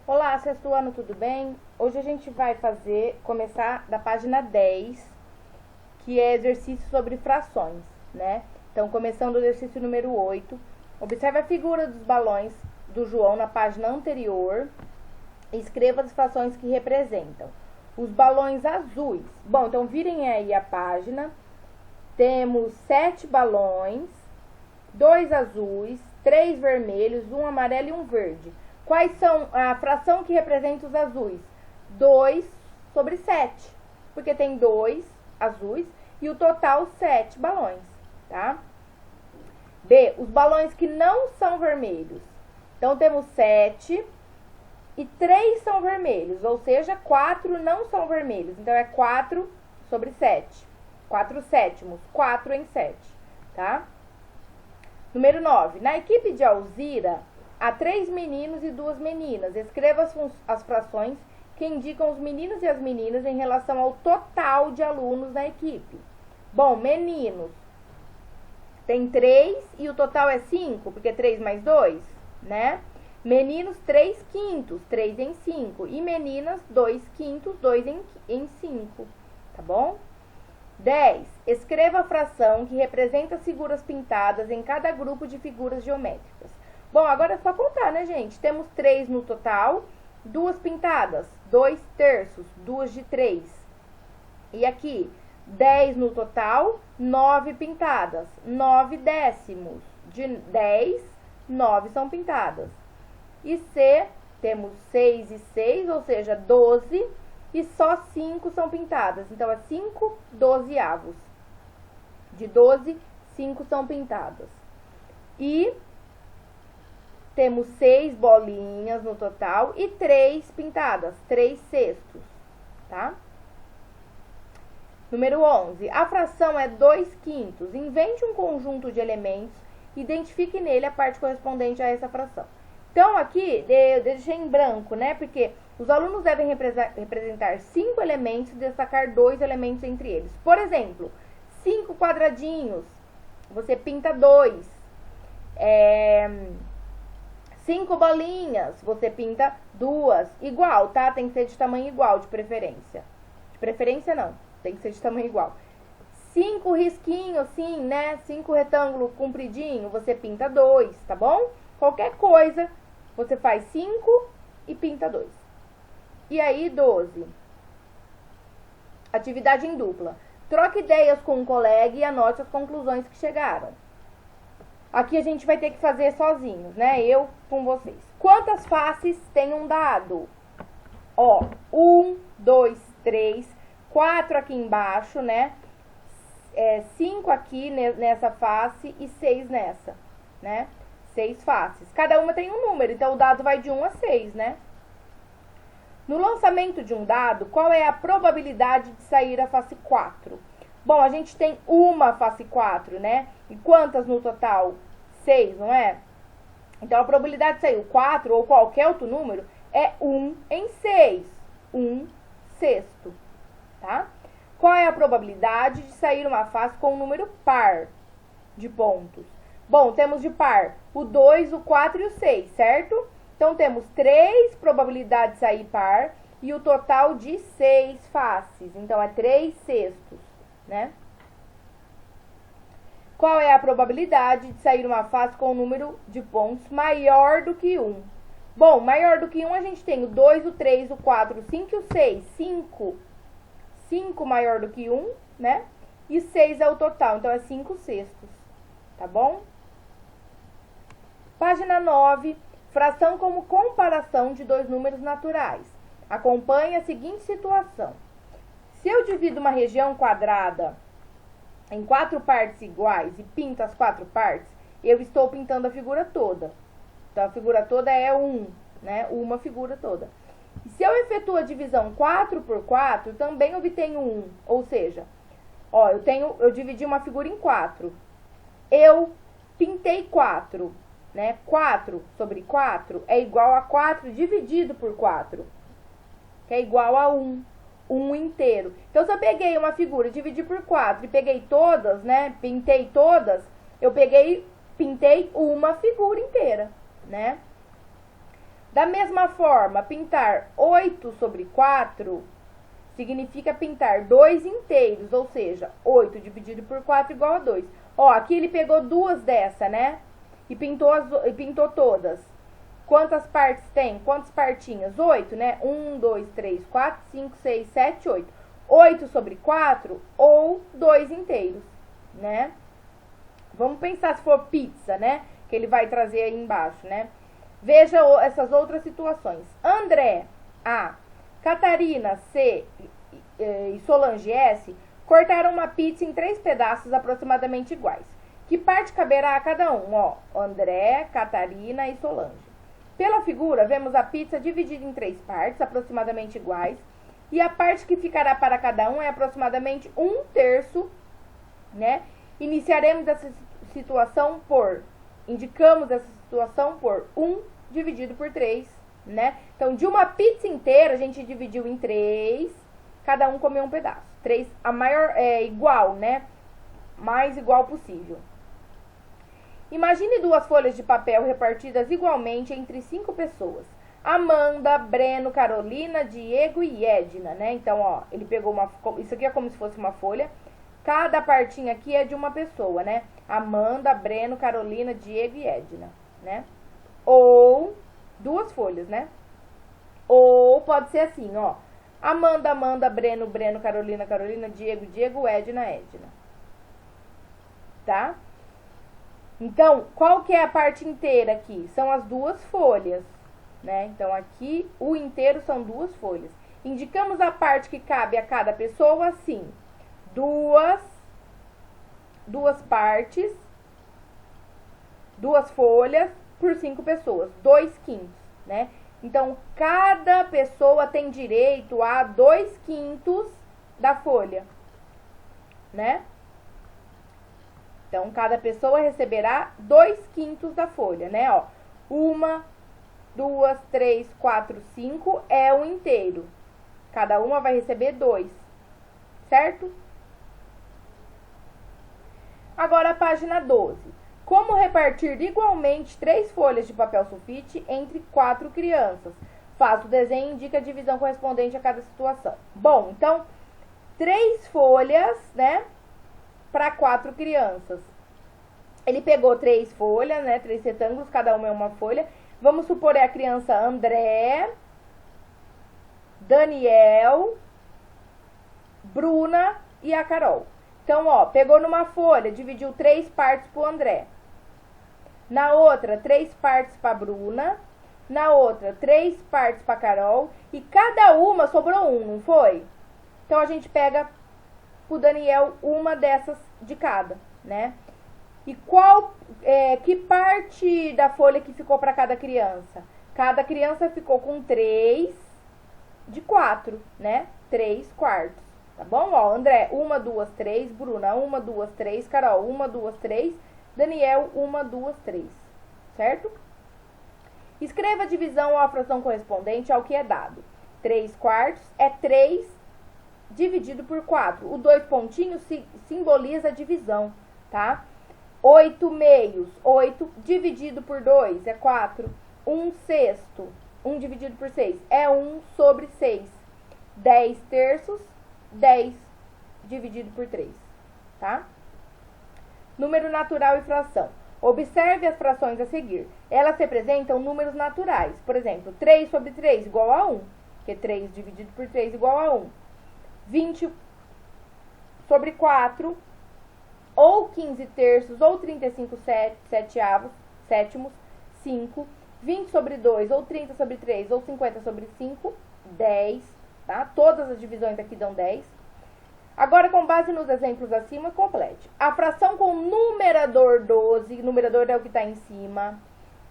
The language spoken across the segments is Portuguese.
Olá, sexto ano, tudo bem? Hoje a gente vai começar da página 10, que é exercício sobre frações, né? Então, começando o exercício número 8, observe a figura dos balões do João na página anterior e escreva as frações que representam. Os balões azuis. Bom, então virem aí a página. Temos 7 balões, 2 azuis, 3 vermelhos, 1 amarelo e 1 verde. Quais são a fração que representa os azuis? 2/7, porque tem 2 azuis e o total 7 balões, tá? B, os balões que não são vermelhos. Então, temos 7 e 3 são vermelhos, ou seja, 4 não são vermelhos. Então, é 4/7. 4/7, 4 em 7, tá? Número 9. Na equipe de Alzira, há 3 meninos e 2 meninas. Escreva as frações que indicam os meninos e as meninas em relação ao total de alunos na equipe. Bom, meninos. Tem 3 e o total é 5, porque 3 mais 2, né? Meninos, 3/5, 3 em 5. E meninas, 2/5, 2 em 5, tá bom? 10. Escreva a fração que representa as figuras pintadas em cada grupo de figuras geométricas. Bom, agora é só contar, né, gente? Temos 3 no total, 2 pintadas, 2/3, 2 de 3. E aqui, 10 no total, 9 pintadas, 9/10. De 10, 9 são pintadas. E C, temos 6 e 6, ou seja, 12, e só 5 são pintadas. Então, é 5/12. De 12, 5 são pintadas. E temos 6 bolinhas no total e 3 pintadas, 3/6, tá? Número 11. A fração é 2/5. Invente um conjunto de elementos e identifique nele a parte correspondente a essa fração. Então, aqui, eu deixei em branco, né? Porque os alunos devem representar 5 elementos e destacar 2 elementos entre eles. Por exemplo, 5 quadradinhos, você pinta 2. 5 bolinhas, você pinta 2. Igual, tá? Tem que ser de tamanho igual, de preferência. De preferência, não. Tem que ser de tamanho igual. 5 risquinhos, assim, né? 5 retângulos compridinho, você pinta 2, tá bom? Qualquer coisa, você faz 5 e pinta 2. E aí, 12. Atividade em dupla. Troque ideias com um colega e anote as conclusões que chegaram. Aqui a gente vai ter que fazer sozinhos, né? Eu com vocês. Quantas faces tem um dado? Ó, 1, 2, 3, 4 aqui embaixo, né? 5 aqui nessa face e 6 nessa, né? 6 faces. Cada uma tem um número, então o dado vai de 1 a 6, né? No lançamento de um dado, qual é a probabilidade de sair a face 4? Bom, a gente tem uma face 4, né? E quantas no total? 6, não é? Então, a probabilidade de sair o 4 ou qualquer outro número é 1 em 6. 1/6, tá? Qual é a probabilidade de sair uma face com um número par de pontos? Bom, temos de par o 2, o 4 e o 6, certo? Então, temos 3 probabilidades de sair par e o total de 6 faces. Então, é 3/6, né? Qual é a probabilidade de sair uma face com um número de pontos maior do que 1? Bom, maior do que 1 a gente tem o 2, o 3, o 4, o 5 e o 6. 5 maior do que 1, né? E 6 é o total, então é 5/6, tá bom? Página 9, fração como comparação de 2 números naturais. Acompanhe a seguinte situação. Se eu divido uma região quadrada em 4 partes iguais e pinto as 4 partes, eu estou pintando a figura toda. Então, a figura toda é 1, né? Uma figura toda. E se eu efetuo a divisão 4 por 4, também obtenho 1. Ou seja, ó, eu dividi uma figura em 4. Eu pintei 4, né? 4/4 é igual a 4 dividido por 4, que é igual a 1. 1 inteiro. Então, se eu peguei uma figura, dividi por 4 e peguei todas, né? Pintei todas, eu pintei uma figura inteira, né? Da mesma forma, pintar 8 sobre 4 significa pintar 2 inteiros, ou seja, 8 dividido por 4 igual a 2. Ó, aqui ele pegou duas dessa, né? E pintou todas. Quantas partes tem? Quantas partinhas? 8, né? 1, 2, 3, 4, 5, 6, 7, 8. 8 sobre 4 ou 2 inteiros, né? Vamos pensar se for pizza, né? Que ele vai trazer aí embaixo, né? Veja essas outras situações. André, A, Catarina, C e Solange, S, cortaram uma pizza em 3 pedaços aproximadamente iguais. Que parte caberá a cada um? Ó, André, Catarina e Solange. Pela figura, vemos a pizza dividida em 3 partes aproximadamente iguais. E a parte que ficará para cada um é aproximadamente 1/3, né? Iniciaremos essa situação indicamos essa situação por 1 dividido por 3, né? Então, de uma pizza inteira, a gente dividiu em 3, cada um comeu um pedaço. 3, a maior, igual, né? Mais igual possível. Imagine 2 folhas de papel repartidas igualmente entre 5 pessoas. Amanda, Breno, Carolina, Diego e Edna, né? Então, ó, ele pegou isso aqui é como se fosse uma folha. Cada partinha aqui é de uma pessoa, né? Amanda, Breno, Carolina, Diego e Edna, né? Ou 2 folhas, né? Ou pode ser assim, ó. Amanda, Amanda, Breno, Breno, Carolina, Carolina, Diego, Diego, Edna, Edna. Tá? Então, qual que é a parte inteira aqui? São as 2 folhas, né? Então, aqui, o inteiro são 2 folhas. Indicamos a parte que cabe a cada pessoa assim. 2 partes, 2 folhas por 5 pessoas, 2/5, né? Então, cada pessoa tem direito a 2/5 da folha, né? Então, cada pessoa receberá 2/5 da folha, né? Ó, 1, 2, 3, 4, 5 é o inteiro. Cada uma vai receber 2, certo? Agora a página 12. Como repartir igualmente 3 folhas de papel sulfite entre 4 crianças? Faça o desenho e indica a divisão correspondente a cada situação. Bom, então, 3 folhas, né, para 4 crianças. Ele pegou 3 folhas, né, 3 retângulos, cada uma é uma folha. Vamos supor é a criança André, Daniel, Bruna e a Carol. Então, ó, pegou numa folha, dividiu 3 partes pro André. Na outra, 3 partes pra Bruna. Na outra, 3 partes pra Carol. E cada uma sobrou 1, não foi? Então, a gente pega pro Daniel uma dessas de cada, né? E que parte da folha que ficou pra cada criança? Cada criança ficou com 3 de 4, né? 3 quartos. Tá bom? Ó, André, 1, 2, 3. Bruna, 1, 2, 3. Carol, 1, 2, 3. Daniel, 1, 2, 3. Certo? Escreva a divisão ou a fração correspondente ao que é dado. 3 quartos é 3 dividido por 4. O 2 pontinhos simboliza a divisão, tá? 8 meios. 8 dividido por 2 é 4. 1 sexto. 1 dividido por 6 é 1 sobre 6. 10 terços. 10 dividido por 3, tá? Número natural e fração. Observe as frações a seguir. Elas representam números naturais. Por exemplo, 3 sobre 3 igual a 1, porque 3 dividido por 3 igual a 1. 20 sobre 4, ou 15 terços, ou 35 sétimos, 5. 20 sobre 2, ou 30 sobre 3, ou 50 sobre 5, 10. Tá? Todas as divisões aqui dão 10. Agora, com base nos exemplos acima, complete. A fração com numerador 12, numerador é o que está em cima,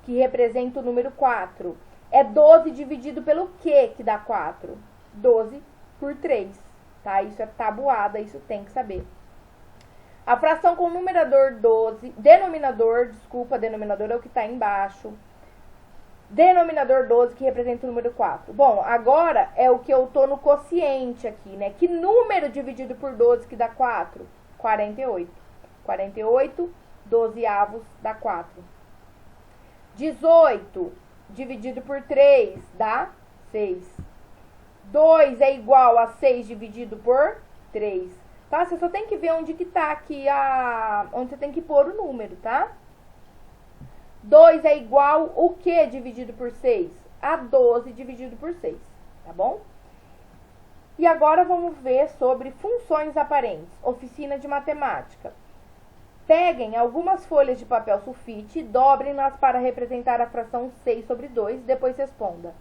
que representa o número 4. É 12 dividido pelo que dá 4? 12 por 3, tá? Isso é tabuada, isso tem que saber. A fração com numerador 12, denominador é o que está embaixo. Denominador 12, que representa o número 4. Bom, agora é o que eu tô no quociente aqui, né? Que número dividido por 12 que dá 4? 48. 48, 12avos dá 4. 18 dividido por 3 dá 6. 2 é igual a 6 dividido por 3. Tá? Você só tem que ver onde que tá aqui onde você tem que pôr o número, tá? 2 é igual o que dividido por 6? A 12 dividido por 6, tá bom? E agora vamos ver sobre funções aparentes, oficina de matemática. Peguem algumas folhas de papel sulfite e dobrem-nas para representar a fração 6 sobre 2, depois responda.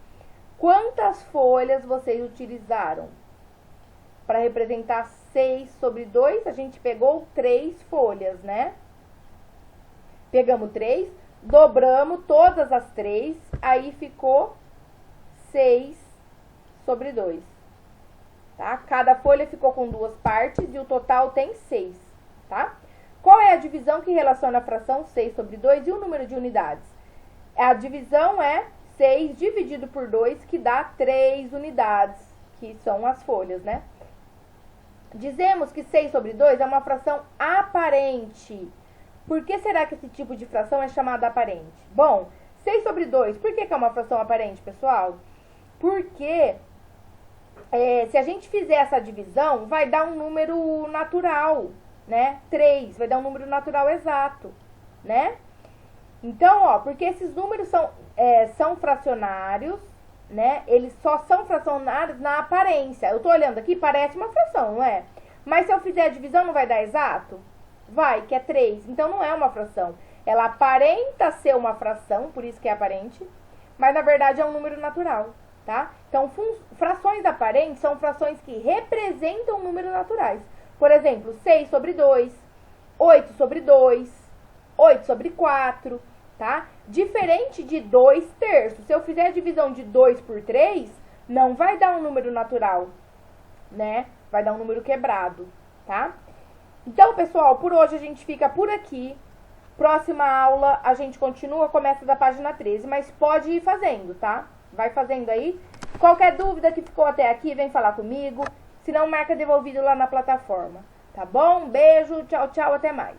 Quantas folhas vocês utilizaram para representar 6 sobre 2? A gente pegou 3 folhas, né? Pegamos 3, dobramos todas as 3, aí ficou 6 sobre 2. Tá? Cada folha ficou com 2 partes e o total tem 6, tá? Qual é a divisão que relaciona a fração 6 sobre 2 e o número de unidades? A divisão é 6 dividido por 2, que dá 3 unidades, que são as folhas, né? Dizemos que 6 sobre 2 é uma fração aparente. Por que será que esse tipo de fração é chamada aparente? Bom, 6 sobre 2, por que é uma fração aparente, pessoal? Porque se a gente fizer essa divisão, vai dar um número natural, né? 3, vai dar um número natural exato, né? Então, ó, porque esses números são fracionários, né? Eles só são fracionários na aparência. Eu tô olhando aqui, parece uma fração, não é? Mas se eu fizer a divisão, não vai dar exato? Vai, que é 3. Então, não é uma fração. Ela aparenta ser uma fração, por isso que é aparente, mas na verdade é um número natural, tá? Então, frações aparentes são frações que representam números naturais. Por exemplo, 6 sobre 2, 8 sobre 2, 8 sobre 4, tá? Diferente de 2 terços. Se eu fizer a divisão de 2 por 3, não vai dar um número natural, né? Vai dar um número quebrado, tá? Então, pessoal, por hoje a gente fica por aqui. Próxima aula a gente continua, começa da página 13, mas pode ir fazendo, tá? Vai fazendo aí. Qualquer dúvida que ficou até aqui, vem falar comigo. Se não, marca devolvido lá na plataforma. Tá bom? Um beijo, tchau, tchau, até mais.